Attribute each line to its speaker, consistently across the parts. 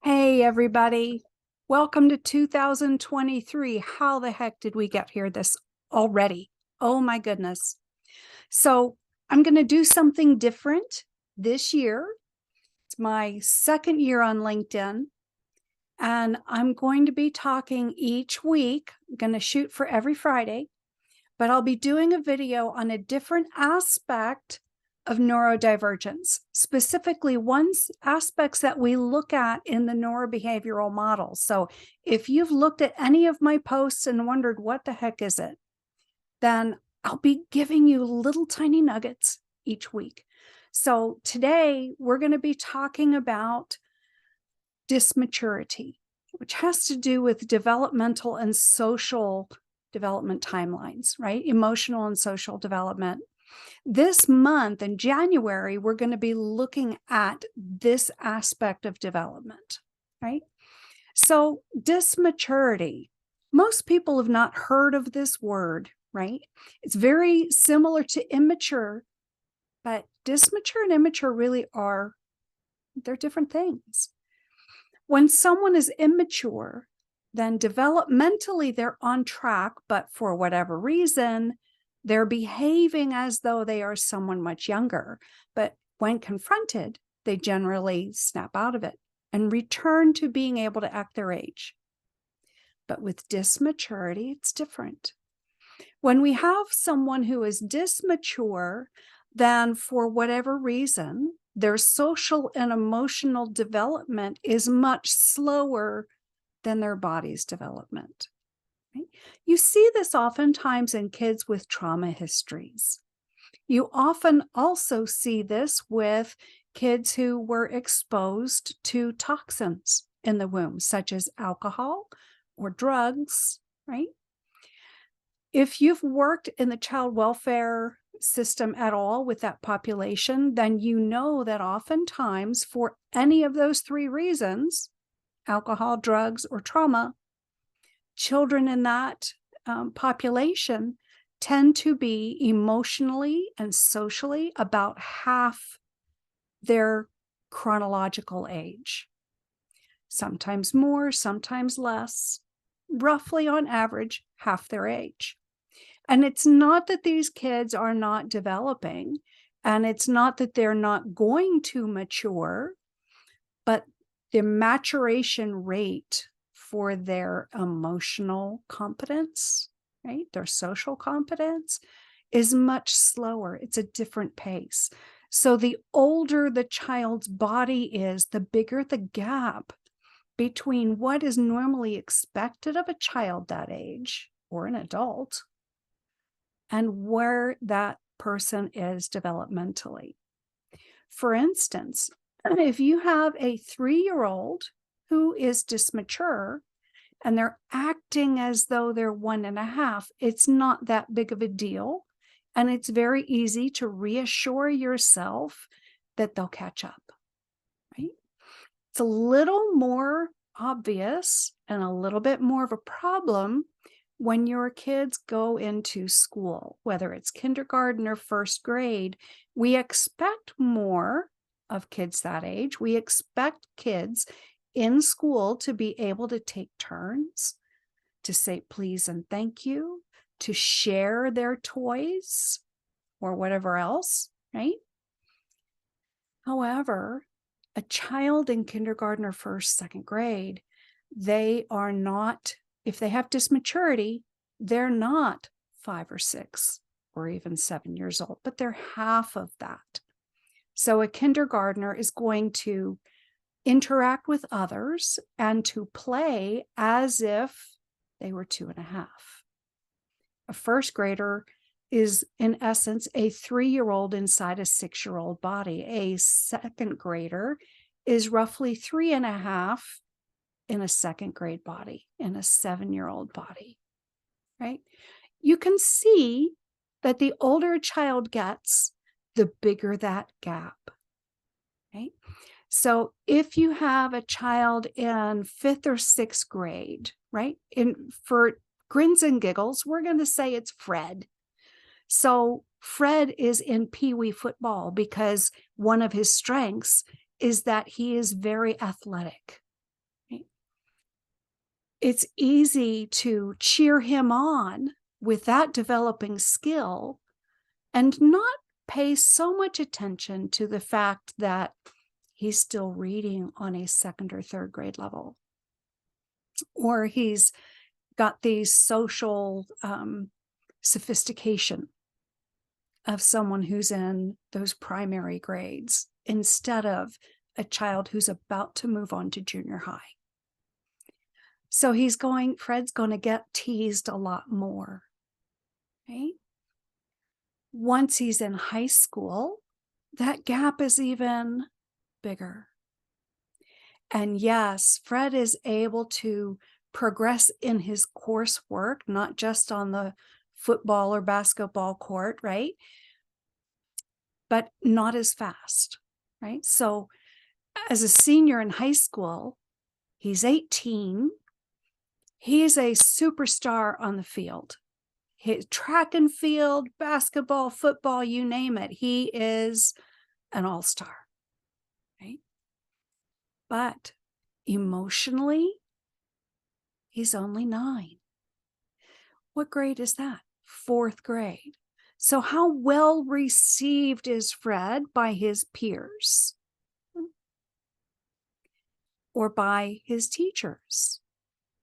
Speaker 1: Hey, everybody. Welcome to 2023. How the heck did we get here this already? Oh, my goodness. So I'm going to do something different this year. It's my second year on LinkedIn, and I'm going to be talking each week. I'm going to shoot for every Friday, but I'll be doing a video on a different aspect of neurodivergence, specifically aspects that we look at in the neurobehavioral model. So if you've looked at any of my posts and wondered what the heck is it, then I'll be giving you little tiny nuggets each week. So today we're going to be talking about dysmaturity, which has to do with developmental and social development timelines, right? Emotional and social development. This month in January, we're going to be looking at this aspect of development, right? So dysmaturity, most people have not heard of this word, right? It's very similar to immature, but dysmature and immature really they're different things. When someone is immature, then developmentally they're on track, but for whatever reason, they're behaving as though they are someone much younger. But when confronted, they generally snap out of it and return to being able to act their age. But with dysmaturity, it's different. When we have someone who is dysmature, then for whatever reason, their social and emotional development is much slower than their body's development. Right? You see this oftentimes in kids with trauma histories. You often also see this with kids who were exposed to toxins in the womb, such as alcohol or drugs, right? If you've worked in the child welfare system at all with that population, then you know that oftentimes for any of those three reasons, alcohol, drugs, or trauma, children in that population tend to be emotionally and socially about half their chronological age. Sometimes more, sometimes less, roughly on average, half their age. And it's not that these kids are not developing, and it's not that they're not going to mature, but the maturation rate for their emotional competence, right, their social competence, is much slower. It's a different pace. So the older the child's body is, the bigger the gap between what is normally expected of a child that age or an adult and where that person is developmentally. For instance, if you have a 3-year-old who is dysmature and they're acting as though they're 1.5, it's not that big of a deal. And it's very easy to reassure yourself that they'll catch up, right? It's a little more obvious and a little bit more of a problem when your kids go into school, whether it's kindergarten or first grade. We expect more of kids that age. We expect kids in school to be able to take turns, to say please and thank you, to share their toys or whatever else, right? However, a child in kindergarten or first, second grade, they are not, if they have dysmaturity, they're not 5 or 6 or even 7 years old, but they're half of that. So a kindergartner is going to interact with others and to play as if they were 2.5. A first grader is, in essence, a 3-year-old inside a 6-year-old body. A second grader is roughly 3.5 in a second grade body, in a 7-year-old body, right? You can see that the older a child gets, the bigger that gap, right? So if you have a child in 5th or 6th grade, right? For grins and giggles, we're going to say it's Fred. So Fred is in Pee Wee football because one of his strengths is that he is very athletic. it's easy to cheer him on with that developing skill and not pay so much attention to the fact that he's still reading on a second or third grade level, or he's got these social sophistication of someone who's in those primary grades instead of a child who's about to move on to junior high. So Fred's going to get teased a lot more, right? Once he's in high school, that gap is even bigger. And yes, Fred is able to progress in his coursework, not just on the football or basketball court, right? But not as fast, right? So as a senior in high school, he's 18. He's a superstar on the field. His track and field, basketball, football, you name it. He is an all-star, right? But emotionally, he's only 9. What grade is that? 4th grade. So how well received is Fred by his peers or by his teachers,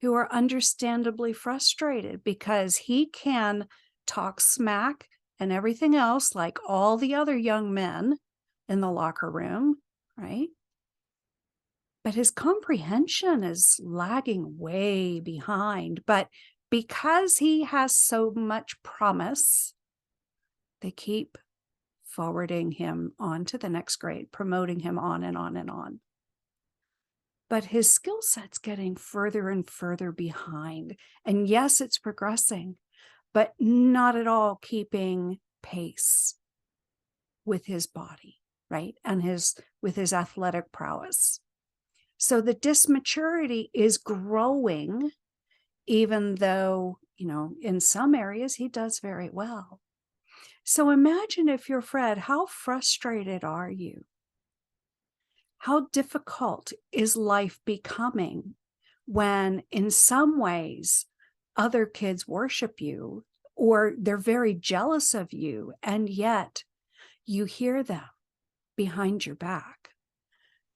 Speaker 1: who are understandably frustrated because he can talk smack and everything else like all the other young men in the locker room, right? But his comprehension is lagging way behind. But because he has so much promise, they keep forwarding him on to the next grade, promoting him on and on and on. But his skill set's getting further and further behind. And yes, it's progressing, but not at all keeping pace with his body, right? And with his athletic prowess. So the dysmaturity is growing, even though, in some areas he does very well. So imagine if you're Fred, how frustrated are you? How difficult is life becoming when in some ways other kids worship you or they're very jealous of you, and yet you hear them behind your back,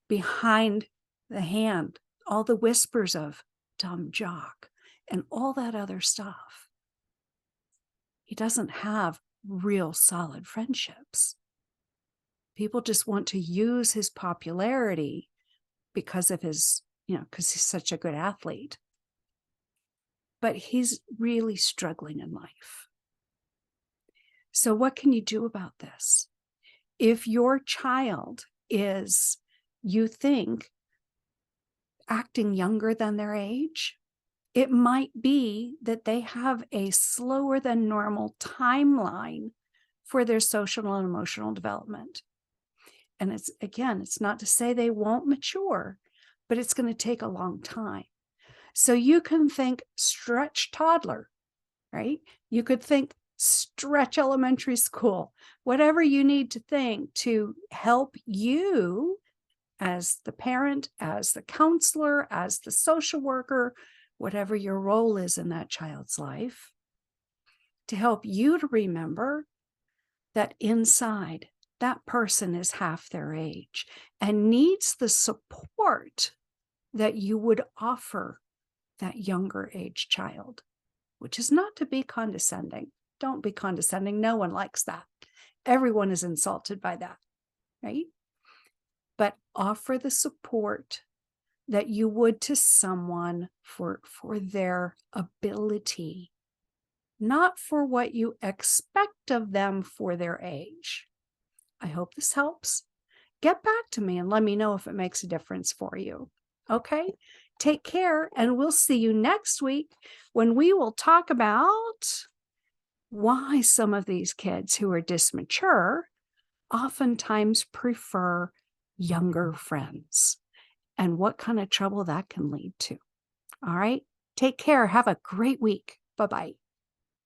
Speaker 1: behind the hand, all the whispers of dumb jock and all that other stuff. He doesn't have real solid friendships. People just want to use his popularity because of his, because he's such a good athlete. But he's really struggling in life. So what can you do about this? If your child is, you think, acting younger than their age, it might be that they have a slower than normal timeline for their social and emotional development. And it's not to say they won't mature, but it's going to take a long time. So you can think stretch toddler, right? You could think stretch elementary school, whatever you need to think to help you as the parent, as the counselor, as the social worker, whatever your role is in that child's life, to help you to remember that inside that person is half their age and needs the support that you would offer that younger age child, which is not to be condescending. Don't be condescending. No one likes that. Everyone is insulted by that, right? But offer the support that you would to someone for their ability, not for what you expect of them for their age. I hope this helps. Get back to me and let me know if it makes a difference for you. Okay? Take care, and we'll see you next week when we will talk about why some of these kids who are dysmature oftentimes prefer younger friends and what kind of trouble that can lead to. All right? Take care. Have a great week. Bye-bye.